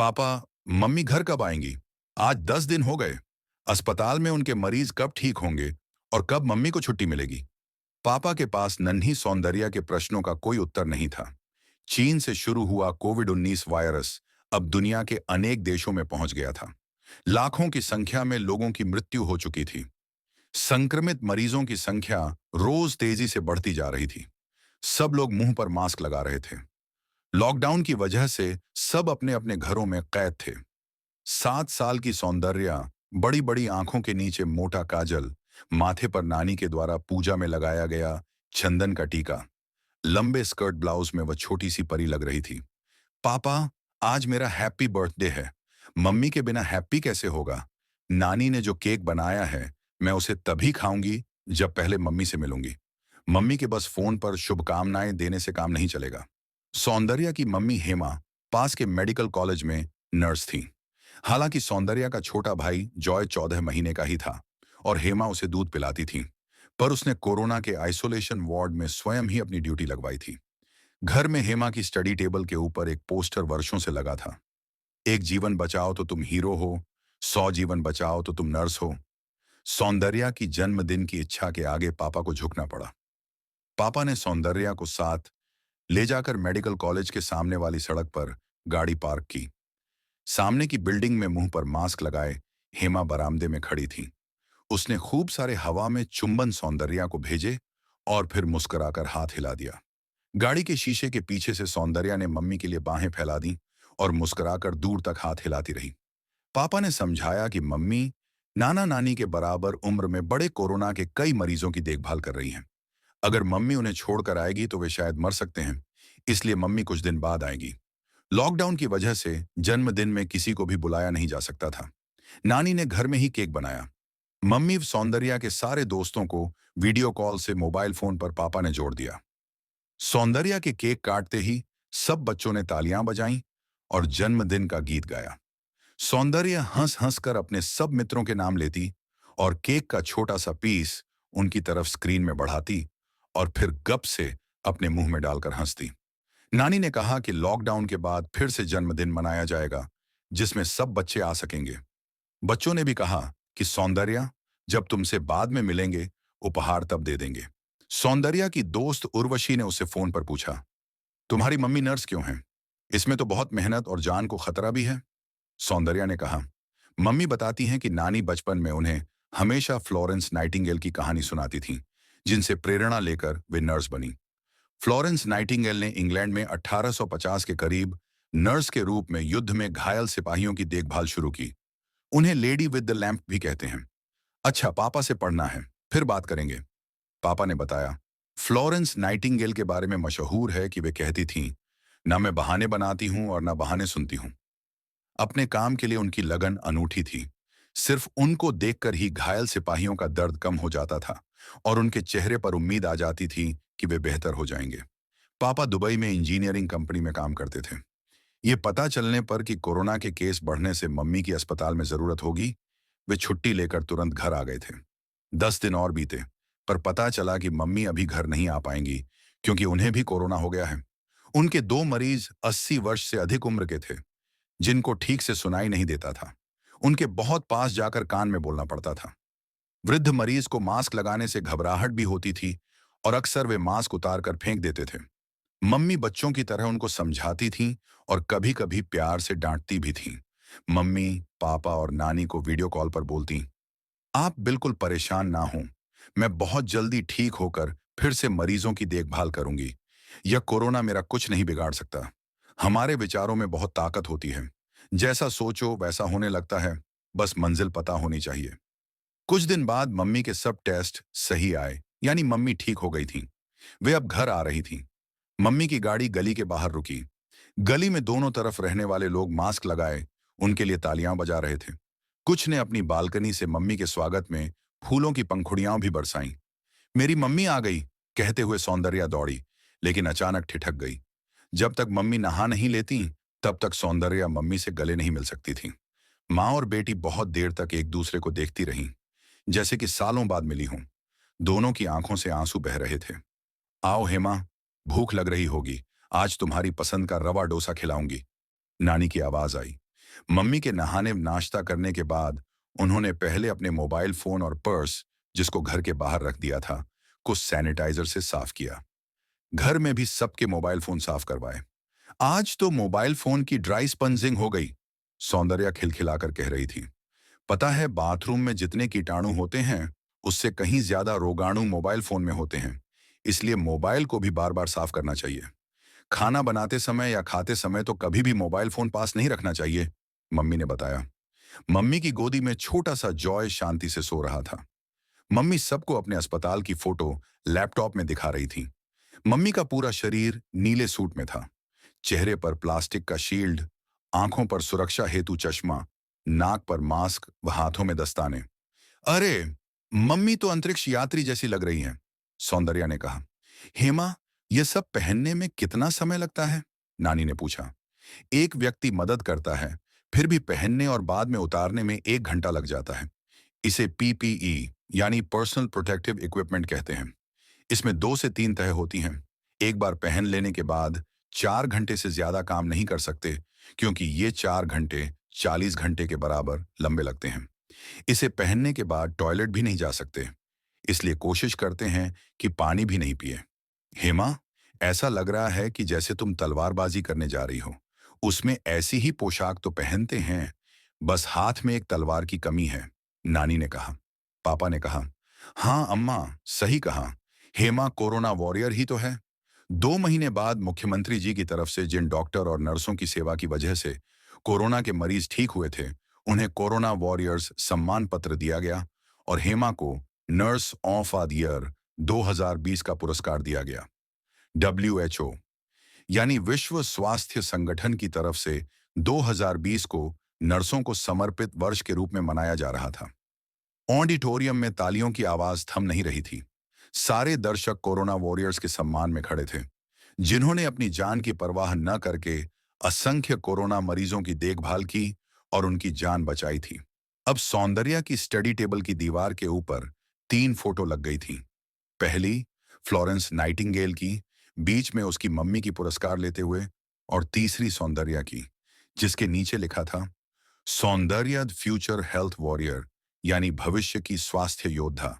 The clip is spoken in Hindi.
पापा, मम्मी घर कब आएंगी? आज 10 दिन हो गए। अस्पताल में उनके मरीज कब ठीक होंगे और कब मम्मी को छुट्टी मिलेगी? पापा के पास नन्ही सौंदर्या के प्रश्नों का कोई उत्तर नहीं था। चीन से शुरू हुआ कोविड-19 वायरस अब दुनिया के अनेक देशों में पहुंच गया था। लाखों की संख्या में लोगों की मृत्यु हो चुकी थी। संक्रमित मरीजों की संख्या रोज तेजी से बढ़ती जा रही थी। सब लोग मुंह पर मास्क लगा रहे थे। लॉकडाउन की वजह से सब अपने अपने घरों में कैद थे। 7 साल की सौंदर्या, बड़ी बड़ी आंखों के नीचे मोटा काजल, माथे पर नानी के द्वारा पूजा में लगाया गया चंदन का टीका, लंबे स्कर्ट ब्लाउज में वह छोटी सी परी लग रही थी। पापा, आज मेरा हैप्पी बर्थडे है। मम्मी के बिना हैप्पी कैसे होगा? नानी ने जो केक बनाया है, मैं उसे तभी खाऊंगी जब पहले मम्मी से मिलूंगी। मम्मी के बस फोन पर शुभकामनाएं देने से काम नहीं चलेगा। सौंदर्या की मम्मी हेमा पास के मेडिकल कॉलेज में नर्स थी। हालांकि सौंदर्या का छोटा भाई जॉय 14 महीने का ही था और हेमा उसे दूध पिलाती थी, पर उसने कोरोना के आइसोलेशन वार्ड में स्वयं ही अपनी ड्यूटी लगवाई थी। घर में हेमा की स्टडी टेबल के ऊपर एक पोस्टर वर्षों से लगा था। एक जीवन बचाओ तो तुम हीरो हो, 100 जीवन बचाओ तो तुम नर्स हो। सौंदर्या की जन्मदिन की इच्छा के आगे पापा को झुकना पड़ा। पापा ने सौंदर्या को साथ ले जाकर मेडिकल कॉलेज के सामने वाली सड़क पर गाड़ी पार्क की। सामने की बिल्डिंग में मुंह पर मास्क लगाए हेमा बरामदे में खड़ी थी। उसने खूब सारे हवा में चुंबन सौंदर्या को भेजे और फिर मुस्कुराकर हाथ हिला दिया। गाड़ी के शीशे के पीछे से सौंदर्या ने मम्मी के लिए बाहें फैला दी और मुस्कुराकर दूर तक हाथ हिलाती रही। पापा ने समझाया कि मम्मी नाना नानी के बराबर उम्र में बड़े कोरोना के कई मरीजों की देखभाल कर रही हैं। अगर मम्मी उन्हें छोड़कर आएगी तो वे शायद मर सकते हैं, इसलिए मम्मी कुछ दिन बाद आएगी। लॉकडाउन की वजह से जन्मदिन में किसी को भी बुलाया नहीं जा सकता था। नानी ने घर में ही केक बनाया। मम्मी सौंदर्या के सारे दोस्तों को वीडियो कॉल से मोबाइल फोन पर पापा ने जोड़ दिया। सौंदर्या के केक काटते ही सब बच्चों ने तालियां बजाईं और जन्मदिन का गीत गाया। सौंदर्या हंस हंस कर अपने सब मित्रों के नाम लेती और केक का छोटा सा पीस उनकी तरफ स्क्रीन में बढ़ाती और फिर गप से अपने मुंह में डालकर हंसती। नानी ने कहा कि लॉकडाउन के बाद फिर से जन्मदिन मनाया जाएगा, जिसमें सब बच्चे आ सकेंगे। बच्चों ने भी कहा कि सौंदर्या, जब तुमसे बाद में मिलेंगे, उपहार तब दे देंगे। सौंदर्या की दोस्त उर्वशी ने उसे फोन पर पूछा, तुम्हारी मम्मी नर्स क्यों हैं? इसमें तो बहुत मेहनत और जान को खतरा भी है। सौंदर्या ने कहा, मम्मी बताती हैं कि नानी बचपन में उन्हें हमेशा फ्लोरेंस नाइटिंगेल की कहानी सुनाती थी, जिनसे प्रेरणा लेकर वे नर्स बनी। फ्लोरेंस नाइटिंगेल ने इंग्लैंड में 1850 के करीब नर्स के रूप में युद्ध में घायल सिपाहियों की देखभाल शुरू की। उन्हें लेडी विद द लैंप भी कहते हैं। अच्छा, पापा से पढ़ना है, फिर बात करेंगे। पापा ने बताया, फ्लोरेंस नाइटिंगेल के बारे में मशहूर है कि वे कहती थीं, ना मैं बहाने बनाती हूं और ना बहाने सुनती हूं। अपने काम के लिए उनकी लगन अनूठी थी। सिर्फ उनको देखकर ही घायल सिपाहियों का दर्द कम हो जाता था और उनके चेहरे पर उम्मीद आ जाती थी कि वे बेहतर हो जाएंगे। पापा दुबई में इंजीनियरिंग कंपनी में काम करते थे। ये पता चलने पर कि कोरोना के केस बढ़ने से मम्मी की अस्पताल में जरूरत होगी, वे छुट्टी लेकर तुरंत घर आ गए थे। 10 दिन और बीते, पर पता चला कि मम्मी अभी घर नहीं आ पाएंगी, क्योंकि उन्हें भी कोरोना हो गया है। उनके दो मरीज 80 वर्ष से अधिक उम्र के थे, जिनको ठीक से सुनाई नहीं देता था। उनके बहुत पास जाकर कान में बोलना पड़ता था। वृद्ध मरीज को मास्क लगाने से घबराहट भी होती थी और अक्सर वे मास्क उतार कर फेंक देते थे। मम्मी बच्चों की तरह उनको समझाती थीं और कभी कभी प्यार से डांटती भी थीं। मम्मी, पापा और नानी को वीडियो कॉल पर बोलती, आप बिल्कुल परेशान ना हों, मैं बहुत जल्दी ठीक होकर फिर से मरीजों की देखभाल करूंगी। यह कोरोना मेरा कुछ नहीं बिगाड़ सकता। हमारे विचारों में बहुत ताकत होती है। जैसा सोचो वैसा होने लगता है, बस मंजिल पता होनी चाहिए। कुछ दिन बाद मम्मी के सब टेस्ट सही आए, यानी मम्मी ठीक हो गई थी। वे अब घर आ रही थी। मम्मी की गाड़ी गली के बाहर रुकी। गली में दोनों तरफ रहने वाले लोग मास्क लगाए उनके लिए तालियां बजा रहे थे। कुछ ने अपनी बालकनी से मम्मी के स्वागत में फूलों की पंखुड़ियां भी बरसाईं। मेरी मम्मी आ गई, कहते हुए सौंदर्या दौड़ी, लेकिन अचानक ठिठक गई। जब तक मम्मी नहा नहीं लेती, तब तक सौंदर्या मम्मी से गले नहीं मिल सकती थी। माँ और बेटी बहुत देर तक एक दूसरे को देखती रहीं, जैसे कि सालों बाद मिली हों। दोनों की आंखों से आंसू बह रहे थे। आओ हेमा, भूख लग रही होगी, आज तुम्हारी पसंद का रवा डोसा खिलाऊंगी। नानी की आवाज आई। मम्मी के नहाने नाश्ता करने के बाद उन्होंने पहले अपने मोबाइल फोन और पर्स, जिसको घर के बाहर रख दिया था, को सैनिटाइजर से साफ किया। घर में भी सबके मोबाइल फोन साफ करवाए। आज तो मोबाइल फोन की ड्राई स्पंजिंग हो गई, सौंदर्या खिलखिलाकर कह रही थी। पता है, बाथरूम में जितने कीटाणु होते हैं उससे कहीं ज्यादा रोगाणु मोबाइल फोन में होते हैं। इसलिए मोबाइल को भी बार बार साफ करना चाहिए। खाना बनाते समय या खाते समय तो कभी भी मोबाइल फोन पास नहीं रखना चाहिए, मम्मी ने बताया। मम्मी की गोदी में छोटा सा जॉय शांति से सो रहा था। मम्मी सबको अपने अस्पताल की फोटो लैपटॉप में दिखा रही थी। मम्मी का पूरा शरीर नीले सूट में था। चेहरे पर प्लास्टिक का शील्ड, आंखों पर सुरक्षा हेतु चश्मा, नाक पर मास्क व हाथों में दस्ताने। अरे, मम्मी तो अंतरिक्ष यात्री जैसी लग रही हैं, सौंदर्या ने कहा। हेमा, यह सब पहनने में कितना समय लगता है? नानी ने पूछा। एक व्यक्ति मदद करता है, फिर भी पहनने और बाद में उतारने में 1 घंटा लग जाता है। इसे पीपीई यानी पर्सनल प्रोटेक्टिव इक्विपमेंट कहते हैं। इसमें 2 से 3 तह होती हैं। एक बार पहन लेने के बाद 4 घंटे से ज्यादा काम नहीं कर सकते, क्योंकि ये 4 घंटे 40 घंटे के बराबर लंबे लगते हैं। इसे पहनने के बाद टॉयलेट भी नहीं जा सकते, इसलिए कोशिश करते हैं कि पानी भी नहीं पिए। हेमा, ऐसा लग रहा है कि जैसे तुम तलवारबाजी करने जा रही हो। उसमें ऐसी ही पोशाक तो पहनते हैं, बस हाथ में एक तलवार की कमी है, नानी ने कहा। पापा ने कहा, हाँ अम्मा, सही कहा। हेमा कोरोना वॉरियर ही तो है। 2 महीने बाद मुख्यमंत्री जी की तरफ से जिन डॉक्टर और नर्सों की सेवा की वजह से कोरोना के मरीज ठीक हुए थे, उन्हें कोरोना वॉरियर्स सम्मान पत्र दिया गया और हेमा को नर्स ऑफ द ईयर 2020 का पुरस्कार दिया गया। WHO यानी विश्व स्वास्थ्य संगठन की तरफ से 2020 को नर्सों को समर्पित वर्ष के रूप में मनाया जा रहा था। ऑडिटोरियम में तालियों की आवाज थम नहीं रही थी। सारे दर्शक कोरोना वॉरियर्स के सम्मान में खड़े थे, जिन्होंने अपनी जान की परवाह न करके असंख्य कोरोना मरीजों की देखभाल की और उनकी जान बचाई थी। अब सौंदर्या की स्टडी टेबल की दीवार के ऊपर 3 फोटो लग गई थी। पहली फ्लोरेंस नाइटिंगेल की, बीच में उसकी मम्मी की पुरस्कार लेते हुए, और तीसरी सौंदर्या की, जिसके नीचे लिखा था, सौंदर्या फ्यूचर हेल्थ वॉरियर, यानी भविष्य की स्वास्थ्य योद्धा।